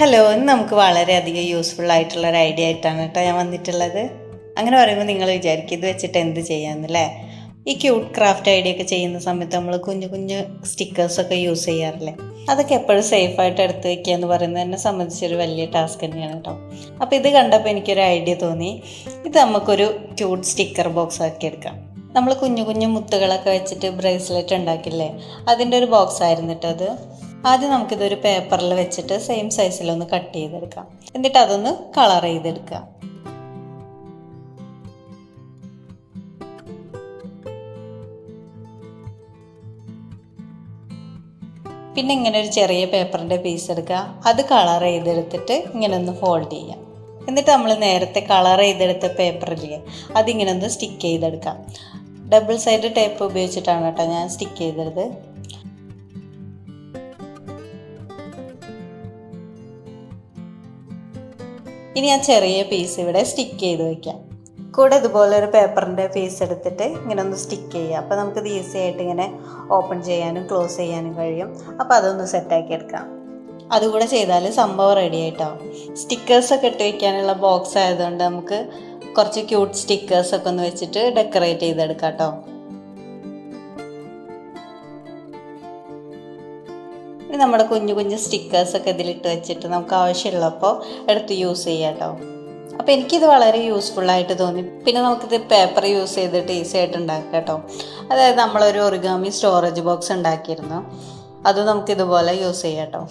Hello, ഇന്ന് നമുക്ക് വളരെയധികം യൂസ്ഫുൾ ആയിട്ടുള്ള ഒരു ഐഡിയ ആയിട്ടാണ് കേട്ടോ ഞാൻ വന്നിട്ടുള്ളത്. അങ്ങനെ പറയുമ്പോൾ നിങ്ങൾ വിചാരിക്കും ഇത് വെച്ചിട്ട് എന്ത് ചെയ്യാമെന്നല്ലേ. ഈ ക്യൂട്ട് ക്രാഫ്റ്റ് ഐഡിയ ഒക്കെ ചെയ്യുന്ന സമയത്ത് നമ്മൾ കുഞ്ഞു കുഞ്ഞു സ്റ്റിക്കേഴ്സൊക്കെ യൂസ് ചെയ്യാറില്ലേ. അതൊക്കെ എപ്പോഴും സേഫായിട്ട് എടുത്ത് വയ്ക്കുക എന്ന് പറയുന്നത് എന്നെ സംബന്ധിച്ചൊരു വലിയ ടാസ്ക് തന്നെയാണ് കേട്ടോ. അപ്പോൾ ഇത് കണ്ടപ്പോൾ എനിക്കൊരു ഐഡിയ തോന്നി, ഇത് നമുക്കൊരു ക്യൂട്ട് സ്റ്റിക്കർ ബോക്സ് ആക്കി എടുക്കാം. നമ്മൾ കുഞ്ഞു കുഞ്ഞു മുത്തുകളൊക്കെ വെച്ചിട്ട് ബ്രേസ്ലെറ്റ് ഉണ്ടാക്കില്ലേ, അതിൻ്റെ ഒരു ബോക്സ് ആയിരുന്നു കേട്ടോ അത്. ആദ്യം നമുക്കിതൊരു പേപ്പറിൽ വെച്ചിട്ട് സെയിം സൈസിലൊന്ന് കട്ട് ചെയ്തെടുക്കാം. എന്നിട്ട് അതൊന്ന് കളർ ചെയ്തെടുക്കുക. പിന്നെ ഇങ്ങനെ ഒരു ചെറിയ പേപ്പറിൻ്റെ പീസ് എടുക്കുക, അത് കളർ ചെയ്തെടുത്തിട്ട് ഇങ്ങനെ ഒന്ന് ഫോൾഡ് ചെയ്യാം. എന്നിട്ട് നമ്മൾ നേരത്തെ കളർ ചെയ്തെടുത്ത പേപ്പറില്ലേ, അതിങ്ങനെ ഒന്ന് സ്റ്റിക്ക് ചെയ്തെടുക്കാം. ഡബിൾ സൈഡ് ടേപ്പ് ഉപയോഗിച്ചിട്ടാണ് കേട്ടോ ഞാൻ സ്റ്റിക്ക് ചെയ്തത്. ഇനി ആ ചെറിയ പീസ് ഇവിടെ സ്റ്റിക്ക് ചെയ്ത് വയ്ക്കാം. കൂടെ ഇതുപോലെ ഒരു പേപ്പറിൻ്റെ പീസ് എടുത്തിട്ട് ഇങ്ങനെ ഒന്ന് സ്റ്റിക്ക് ചെയ്യുക. അപ്പോൾ നമുക്കിത് ഈസി ആയിട്ട് ഇങ്ങനെ ഓപ്പൺ ചെയ്യാനും ക്ലോസ് ചെയ്യാനും കഴിയും. അപ്പോൾ അതൊന്ന് സെറ്റാക്കി എടുക്കാം. അതുകൂടെ ചെയ്താൽ സംഭവം റെഡി ആയിട്ടാവും. സ്റ്റിക്കേഴ്സൊക്കെ ഇട്ട് വയ്ക്കാനുള്ള ബോക്സ് ആയതുകൊണ്ട് നമുക്ക് കുറച്ച് ക്യൂട്ട് സ്റ്റിക്കേഴ്സൊക്കെ ഒന്ന് വെച്ചിട്ട് ഡെക്കറേറ്റ് ചെയ്തെടുക്കാം കേട്ടോ. ഇനി നമ്മുടെ കുഞ്ഞു കുഞ്ഞു സ്റ്റിക്കേഴ്സൊക്കെ ഇതിലിട്ട് വെച്ചിട്ട് നമുക്ക് ആവശ്യമുള്ളപ്പോൾ എടുത്ത് യൂസ് ചെയ്യാം കേട്ടോ. അപ്പോൾ എനിക്കിത് വളരെ യൂസ്ഫുള്ളായിട്ട് തോന്നി. പിന്നെ നമുക്കിത് പേപ്പർ യൂസ് ചെയ്തിട്ട് ഈസി ആയിട്ട് ഉണ്ടാക്കാം കേട്ടോ. അതായത് നമ്മളൊരു ഒറിഗാമി സ്റ്റോറേജ് ബോക്സ് ഉണ്ടാക്കിയിരുന്നു, അത് നമുക്കിതുപോലെ യൂസ് ചെയ്യാം കേട്ടോ.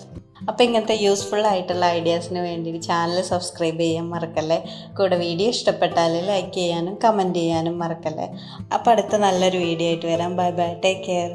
അപ്പോൾ ഇങ്ങനത്തെ യൂസ്ഫുൾ ആയിട്ടുള്ള ഐഡിയാസിന് വേണ്ടി ചാനൽ സബ്സ്ക്രൈബ് ചെയ്യാൻ മറക്കല്ലേ. കൂടെ വീഡിയോ ഇഷ്ടപ്പെട്ടാൽ ലൈക്ക് ചെയ്യാനും കമൻറ്റ് ചെയ്യാനും മറക്കല്ലേ. അപ്പോൾ അടുത്ത നല്ലൊരു വീഡിയോ ആയിട്ട് വരാം. Bye bye, take care.